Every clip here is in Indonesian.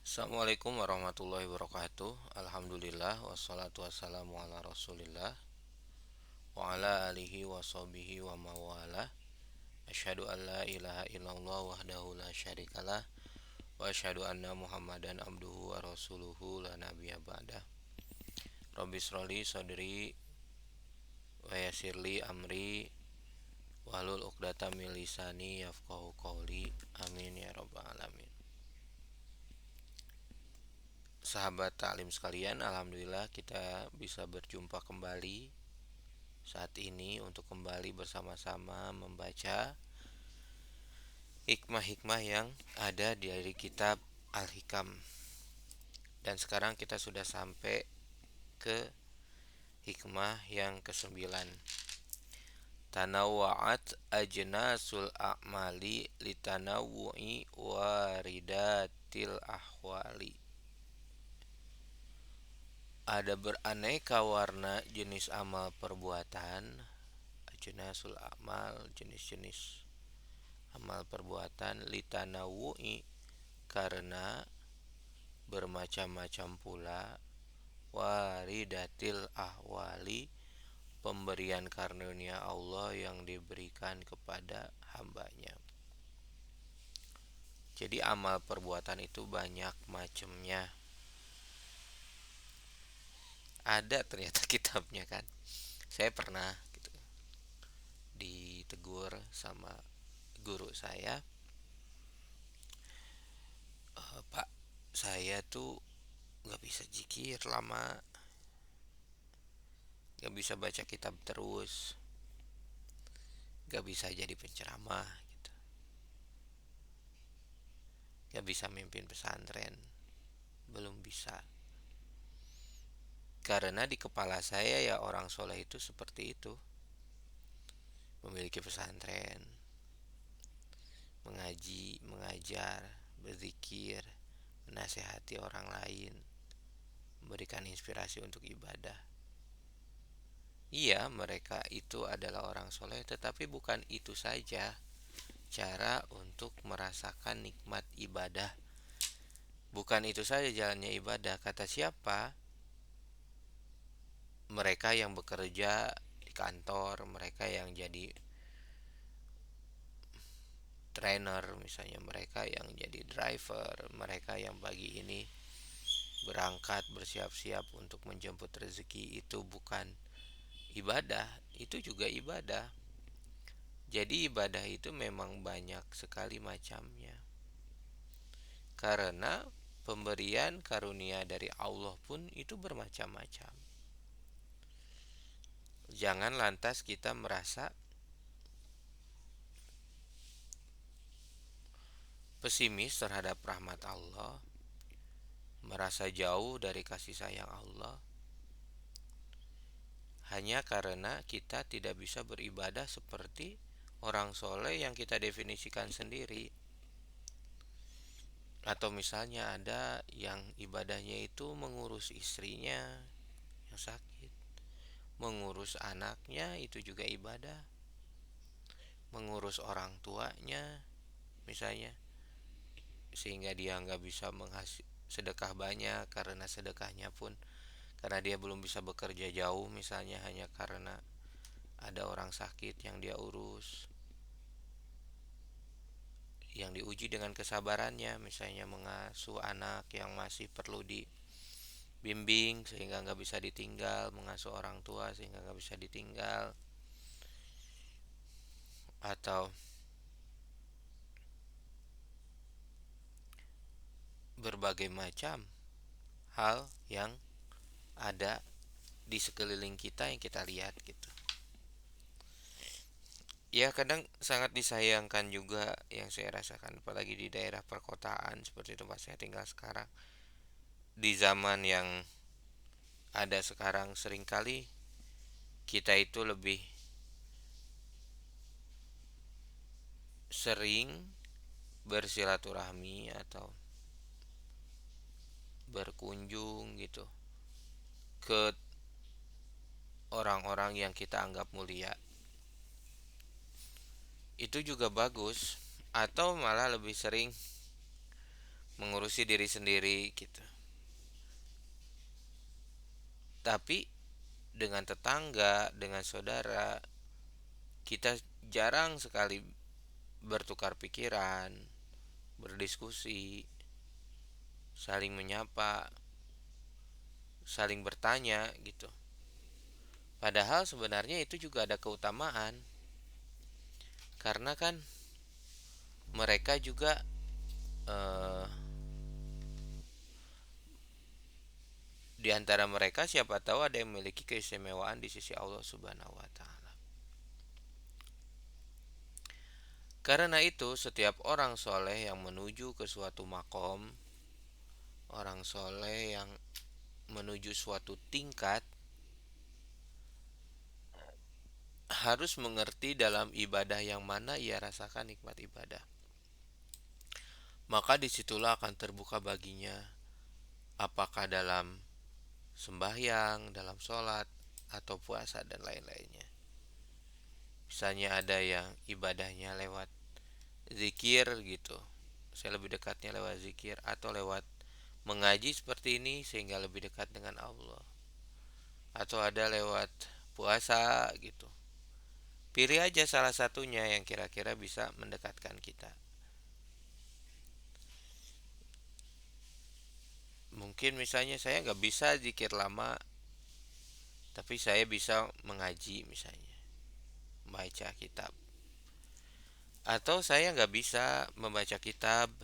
Assalamualaikum warahmatullahi wabarakatuh. Alhamdulillah wassalatu wassalamu ala Rasulillah wa ala alihi wa sahbihi wa mawalah. Asyhadu an la ilaha illallah wahdahu la syarikalah wa asyhadu anna Muhammadan abduhu wa rasuluhu la nabiyya ba'dah. Rabbi shrali sadri wa yassirli amri wahlul 'uqdatam min lisani yafqahu qawli. Amin ya rabbal alamin. Sahabat taklim sekalian, alhamdulillah kita bisa berjumpa kembali saat ini untuk kembali bersama-sama membaca hikmah-hikmah yang ada dari kitab Al-Hikam. Dan sekarang kita sudah sampai ke hikmah yang kesembilan. Tanawwa'at ajnasul a'mali litanawwu'i waridatil ahwali. Ada beraneka warna jenis amal perbuatan, ajnasul amal, jenis-jenis amal perbuatan, litanawu'i, karena bermacam-macam pula, waridatil ahwali, pemberian karunia Allah yang diberikan kepada hambanya. Jadi amal perbuatan itu banyak macamnya. Ada ternyata kitabnya kan. Saya pernah gitu, ditegur sama guru saya, Pak, saya tuh nggak bisa zikir lama, nggak bisa baca kitab terus, nggak bisa jadi penceramah gitu, nggak bisa mimpin pesantren, belum bisa. Karena di kepala saya ya orang soleh itu seperti itu, memiliki pesantren, mengaji, mengajar, berzikir, menasehati orang lain, memberikan inspirasi untuk ibadah. Iya, mereka itu adalah orang soleh, tetapi bukan itu saja cara untuk merasakan nikmat ibadah. Bukan itu saja jalannya ibadah. Kata siapa? Mereka yang bekerja di kantor, mereka yang jadi trainer, misalnya mereka yang jadi driver, mereka yang pagi ini berangkat bersiap-siap untuk menjemput rezeki, itu bukan ibadah, itu juga ibadah. Jadi ibadah itu memang banyak sekali macamnya. Karena pemberian karunia dari Allah pun itu bermacam-macam. Jangan lantas kita merasa pesimis terhadap rahmat Allah, merasa jauh dari kasih sayang Allah, hanya karena kita tidak bisa beribadah seperti orang soleh yang kita definisikan sendiri. Atau misalnya ada yang ibadahnya itu mengurus istrinya yang sakit, mengurus anaknya itu juga ibadah, mengurus orang tuanya misalnya, sehingga dia nggak bisa sedekah banyak karena sedekahnya pun karena dia belum bisa bekerja jauh, misalnya hanya karena ada orang sakit yang dia urus, yang diuji dengan kesabarannya, misalnya mengasuh anak yang masih perlu dibimbing sehingga nggak bisa ditinggal, mengasuh orang tua sehingga nggak bisa ditinggal, atau berbagai macam hal yang ada di sekeliling kita yang kita lihat gitu. Ya kadang sangat disayangkan juga yang saya rasakan, apalagi di daerah perkotaan seperti tempat saya tinggal sekarang. Di zaman yang ada sekarang, seringkali kita itu lebih sering bersilaturahmi atau berkunjung gitu ke orang-orang yang kita anggap mulia. Itu juga bagus. Atau malah lebih sering mengurusi diri sendiri gitu. Tapi dengan tetangga, dengan saudara, kita jarang sekali bertukar pikiran, berdiskusi, saling menyapa, saling bertanya gitu. Padahal sebenarnya itu juga ada keutamaan. Karena kan mereka juga eh, di antara mereka siapa tahu ada yang memiliki keistimewaan di sisi Allah Subhanahu wa taala. Karena itu setiap orang soleh yang menuju ke suatu makom, orang soleh yang menuju suatu tingkat, harus mengerti dalam ibadah yang mana ia rasakan nikmat ibadah. Maka disitulah akan terbuka baginya apakah dalam sembahyang, dalam sholat, atau puasa dan lain-lainnya. Misalnya ada yang ibadahnya lewat zikir gitu, saya lebih dekatnya lewat zikir, atau lewat mengaji seperti ini sehingga lebih dekat dengan Allah, atau ada lewat puasa gitu. Pilih aja salah satunya yang kira-kira bisa mendekatkan kita. Mungkin misalnya saya nggak bisa zikir lama, tapi saya bisa mengaji misalnya, membaca kitab. Atau saya nggak bisa membaca kitab,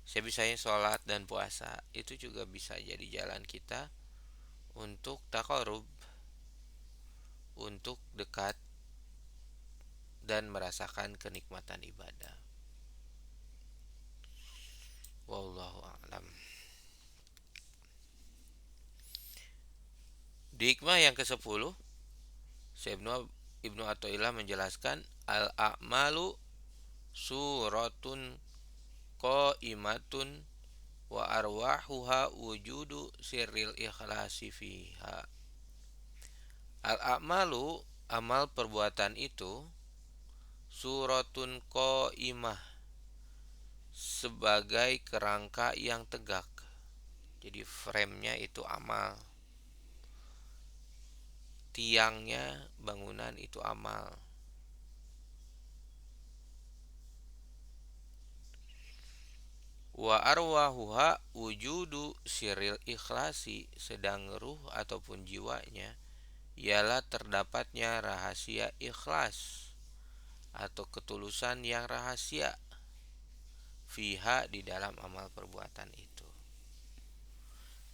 saya bisanya sholat dan puasa. Itu juga bisa jadi jalan kita untuk taqarrub, untuk dekat dan merasakan kenikmatan ibadah. Wallahu a'lam. Di hikmah yang ke-10, Syekh Ibnu Athaillah menjelaskan al-a'malu suratun qaimatun wa arwahuha wujudu sirril ikhlasi fiha. Al-a'malu, amal perbuatan itu, suratun qaimah, sebagai kerangka yang tegak. Jadi frame-nya itu amal, tiangnya bangunan itu amal. Wa arwahuha wujudu siril ikhlasi, sedang ruh ataupun jiwanya ialah terdapatnya rahasia ikhlas atau ketulusan yang rahasia fiha, di dalam amal perbuatan itu.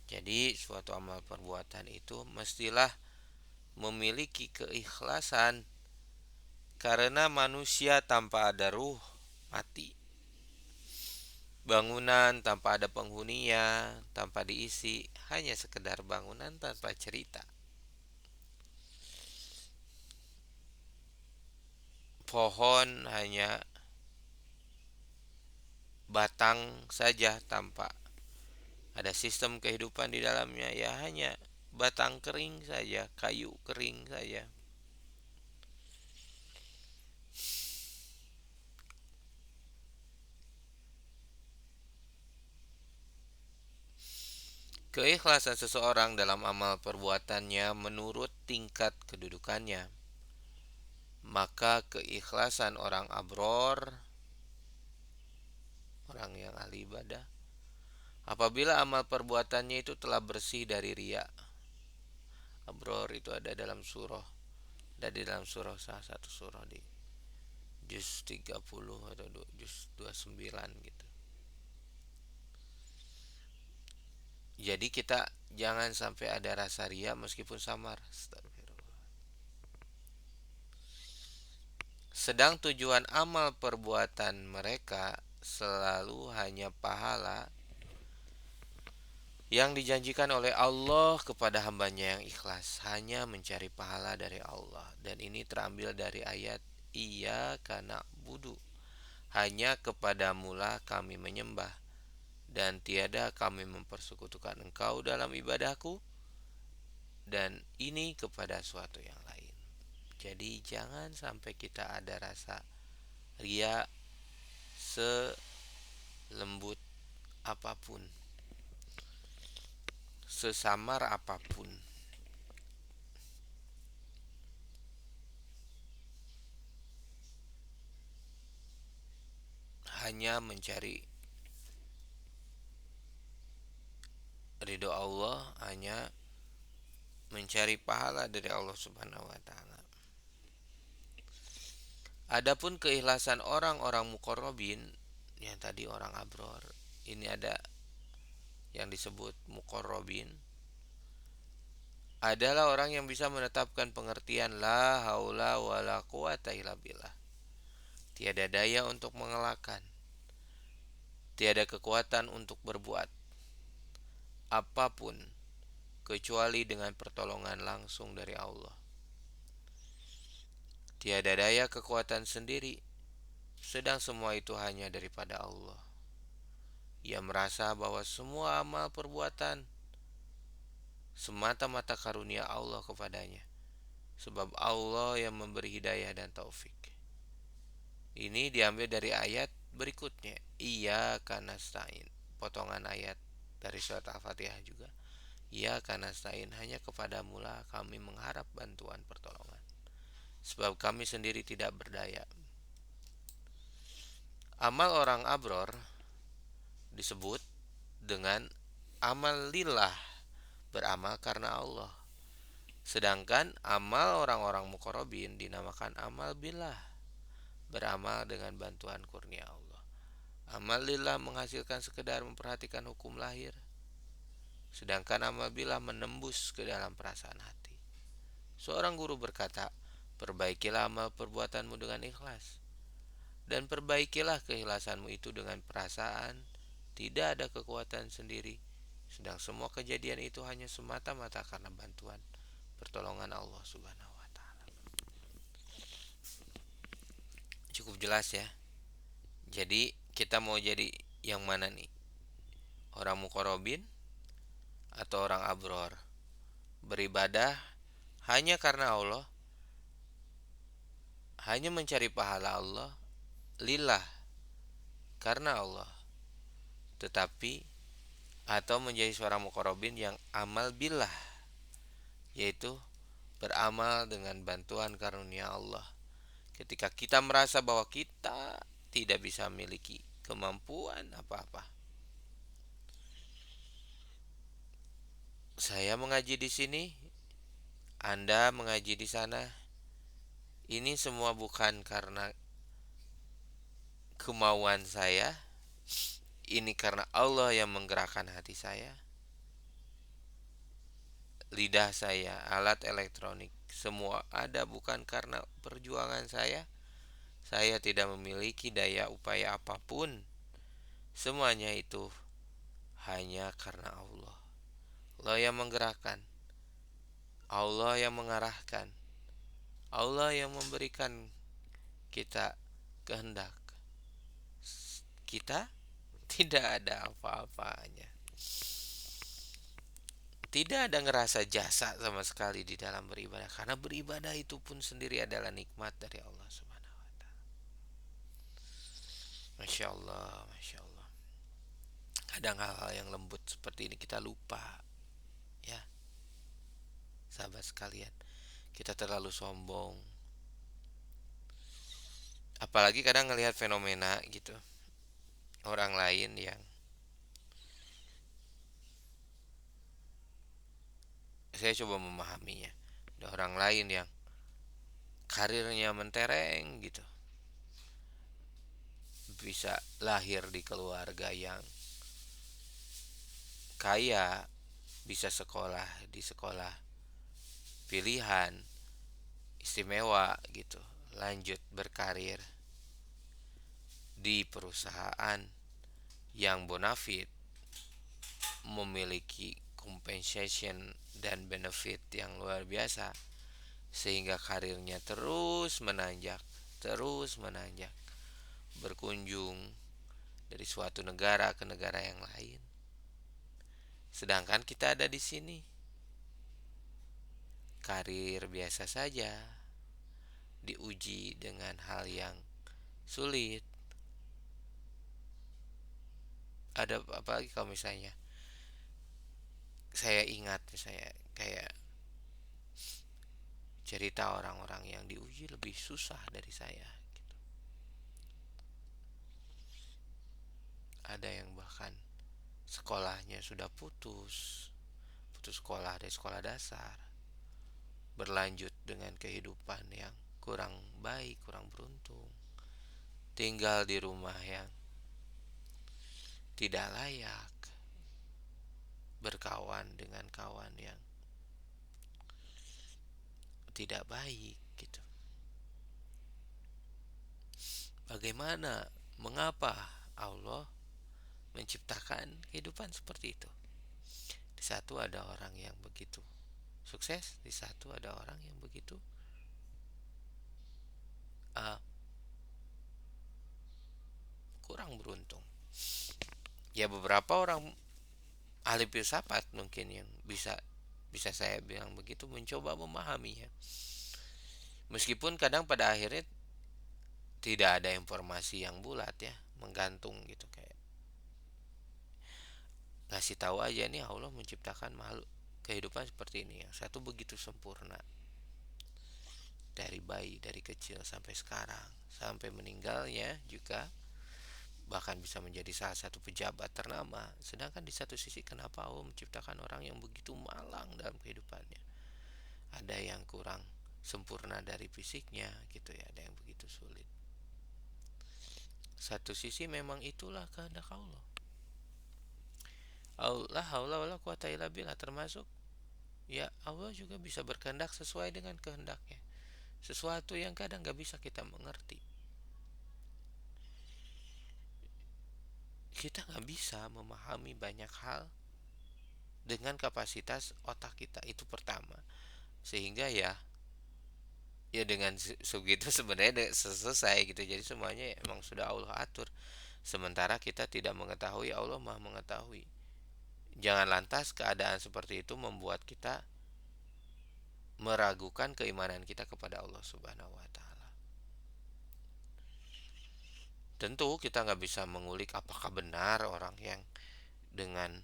Jadi suatu amal perbuatan itu mestilah memiliki keikhlasan, karena manusia tanpa ada ruh mati. Bangunan tanpa ada penghuninya, tanpa diisi, hanya sekedar bangunan tanpa cerita. Pohon hanya batang saja tanpa ada sistem kehidupan di dalamnya, ya hanya batang kering saja, kayu kering saja. Keikhlasan seseorang dalam amal perbuatannya menurut tingkat kedudukannya. Maka keikhlasan orang abror, orang yang ahli ibadah, apabila amal perbuatannya itu telah bersih dari riya. Abror itu ada dalam surah, ada di dalam surah, salah satu surah di juz 30 atau juz 29 gitu. Jadi kita jangan sampai ada rasa riya meskipun samar. Sedang tujuan amal perbuatan mereka selalu hanya pahala yang dijanjikan oleh Allah kepada hambanya yang ikhlas, hanya mencari pahala dari Allah. Dan ini terambil dari ayat Iyyaka na'budu, hanya kepadamulah kami menyembah, dan tiada kami mempersekutukan engkau dalam ibadahku, dan ini kepada suatu yang lain. Jadi jangan sampai kita ada rasa ria selembut apapun, sesamar apapun, hanya mencari ridho Allah, hanya mencari pahala dari Allah Subhanahu wa taala. Adapun keikhlasan orang-orang muqarrabin, yang tadi orang abror, ini ada yang disebut muqarrabin, adalah orang yang bisa menetapkan pengertian la haula wala quwata illa billah. Tiada daya untuk mengelakkan, tiada kekuatan untuk berbuat apapun kecuali dengan pertolongan langsung dari Allah. Tiada daya kekuatan sendiri, sedang semua itu hanya daripada Allah. Ia merasa bahwa semua amal perbuatan semata-mata karunia Allah kepadanya, sebab Allah yang memberi hidayah dan taufik. Ini diambil dari ayat berikutnya, Iyyaka nasta'in, potongan ayat dari surat Al-Fatihah juga. Iyyaka nasta'in, hanya kepadamu lah kami mengharap bantuan pertolongan, sebab kami sendiri tidak berdaya. Amal orang abror disebut dengan amal lillah, beramal karena Allah. Sedangkan amal orang-orang muqarrabin dinamakan amal billah, beramal dengan bantuan kurnia Allah. Amal lillah menghasilkan sekedar memperhatikan hukum lahir, sedangkan amal billah menembus ke dalam perasaan hati. Seorang guru berkata, perbaikilah amal perbuatanmu dengan ikhlas, dan perbaikilah keikhlasanmu itu dengan perasaan tidak ada kekuatan sendiri, sedang semua kejadian itu hanya semata-mata karena bantuan pertolongan Allah Subhanahu wa taala. Cukup jelas ya. Jadi kita mau jadi yang mana nih? Orang muqarrabin atau orang abror? Beribadah hanya karena Allah, hanya mencari pahala Allah, lillah, karena Allah. Tetapi atau menjadi seorang muqarrabin yang amal billah, yaitu beramal dengan bantuan karunia Allah. Ketika kita merasa bahwa kita tidak bisa memiliki kemampuan apa-apa. Saya mengaji di sini, Anda mengaji di sana. Ini semua bukan karena kemauan saya. Ini karena Allah yang menggerakkan hati saya. Lidah saya, alat elektronik, semua ada bukan karena perjuangan saya. Saya tidak memiliki daya upaya apapun. Semuanya itu hanya karena Allah. Allah yang menggerakkan, Allah yang mengarahkan, Allah yang memberikan kita kehendak. Kita tidak ada apa-apanya. Tidak ada ngerasa jasa sama sekali di dalam beribadah, karena beribadah itu pun sendiri adalah nikmat dari Allah Subhanahu wa taala. Masya Allah, Masya Allah. Kadang hal-hal yang lembut seperti ini kita lupa, ya sahabat sekalian. Kita terlalu sombong. Apalagi kadang ngelihat fenomena gitu, orang lain yang saya coba memahaminya. Ada orang lain yang karirnya mentereng gitu, bisa lahir di keluarga yang kaya, bisa sekolah di sekolah pilihan istimewa gitu, lanjut berkarir di perusahaan yang bonafit, memiliki compensation dan benefit yang luar biasa, sehingga karirnya terus menanjak, berkunjung dari suatu negara ke negara yang lain. Sedangkan kita ada di sini, karir biasa saja, diuji dengan hal yang sulit. ada apalagi kalau misalnya saya ingat misalnya kayak cerita orang-orang yang diuji lebih susah dari saya gitu. Ada yang bahkan sekolahnya sudah putus, putus sekolah dari sekolah dasar, berlanjut dengan kehidupan yang kurang baik, kurang beruntung, tinggal di rumah yang tidak layak, berkawan dengan kawan yang tidak baik gitu. Bagaimana, mengapa Allah menciptakan kehidupan seperti itu? Di satu ada orang yang begitu sukses, di satu ada orang yang begitu uh, kurang beruntung. Ya beberapa orang ahli filsafat mungkin yang bisa bisa saya bilang begitu mencoba memahaminya. Meskipun kadang pada akhirnya tidak ada informasi yang bulat ya, menggantung gitu kayak ngasih tahu aja nih Allah menciptakan makhluk kehidupan seperti ini. Yang satu begitu sempurna dari bayi dari kecil sampai sekarang sampai meninggalnya juga bahkan bisa menjadi salah satu pejabat ternama. Sedangkan di satu sisi kenapa Allah menciptakan orang yang begitu malang dalam kehidupannya? Ada yang kurang sempurna dari fisiknya gitu ya, ada yang begitu sulit. Satu sisi memang itulah kehendak Allah. Allah haula wala quwata illa billah, termasuk ya Allah juga bisa berkehendak sesuai dengan kehendaknya. Sesuatu yang kadang gak bisa kita mengerti. Kita gak bisa memahami banyak hal dengan kapasitas otak kita, itu pertama. Sehingga ya dengan segitu sebenarnya selesai gitu. Jadi semuanya emang sudah Allah atur. Sementara kita tidak mengetahui, Allah Maha mengetahui. Jangan lantas keadaan seperti itu membuat kita meragukan keimanan kita kepada Allah Subhanahu wa taala. Tentu kita nggak bisa mengulik apakah benar orang yang dengan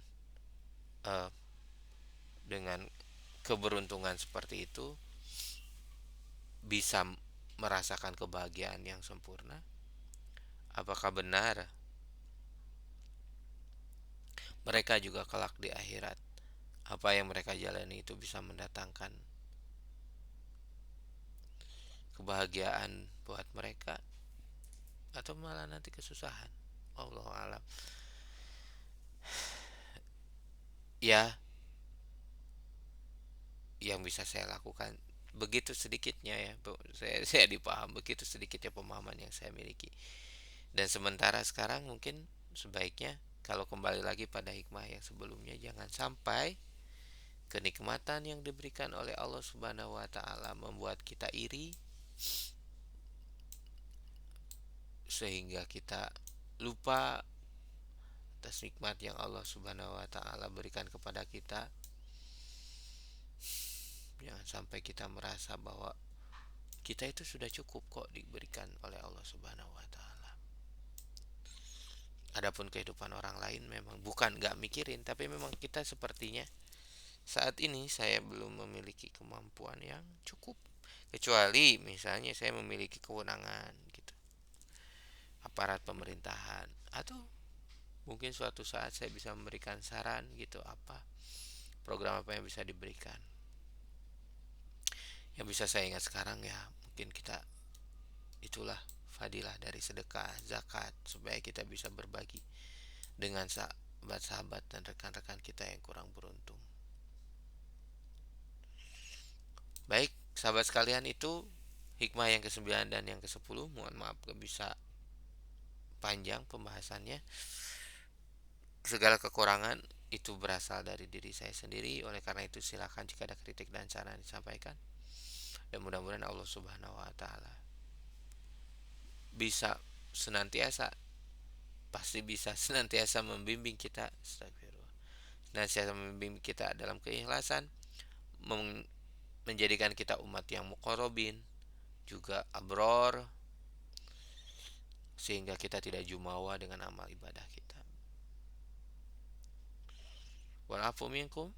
eh, dengan keberuntungan seperti itu bisa merasakan kebahagiaan yang sempurna. Apakah benar mereka juga kelak di akhirat apa yang mereka jalani itu bisa mendatangkan kebahagiaan buat mereka atau malah nanti kesusahan? Allah alam. Ya, yang bisa saya lakukan begitu sedikitnya ya, saya dipaham begitu sedikitnya pemahaman yang saya miliki. Dan sementara sekarang mungkin sebaiknya kalau kembali lagi pada hikmah yang sebelumnya, jangan sampai kenikmatan yang diberikan oleh Allah Subhanahu wa taala membuat kita iri sehingga kita lupa atas nikmat yang Allah Subhanahu wa taala berikan kepada kita. Jangan sampai kita merasa bahwa kita itu sudah cukup kok diberikan oleh Allah Subhanahu wa taala. Adapun kehidupan orang lain memang bukan gak mikirin, tapi memang kita sepertinya saat ini saya belum memiliki kemampuan yang cukup. Kecuali misalnya saya memiliki kewenangan gitu, aparat pemerintahan, atau mungkin suatu saat saya bisa memberikan saran gitu, apa program apa yang bisa diberikan. Yang bisa saya ingat sekarang ya mungkin kita itulah fadilah dari sedekah, zakat, supaya kita bisa berbagi dengan sahabat-sahabat dan rekan-rekan kita yang kurang beruntung. Baik, sahabat sekalian, itu hikmah yang ke-9 dan yang ke-10. Mohon maaf gak bisa panjang pembahasannya. Segala kekurangan itu berasal dari diri saya sendiri. Oleh karena itu silakan jika ada kritik dan saran disampaikan. Dan mudah-mudahan Allah Subhanahu wa taala bisa senantiasa, pasti bisa senantiasa membimbing kita, astagfirullah, senantiasa membimbing kita dalam keikhlasan, menjadikan kita umat yang muqarrabin, juga abror, sehingga kita tidak jumawa dengan amal ibadah kita. afu minkum.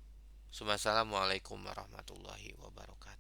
Wassalamualaikum warahmatullahi wabarakatuh.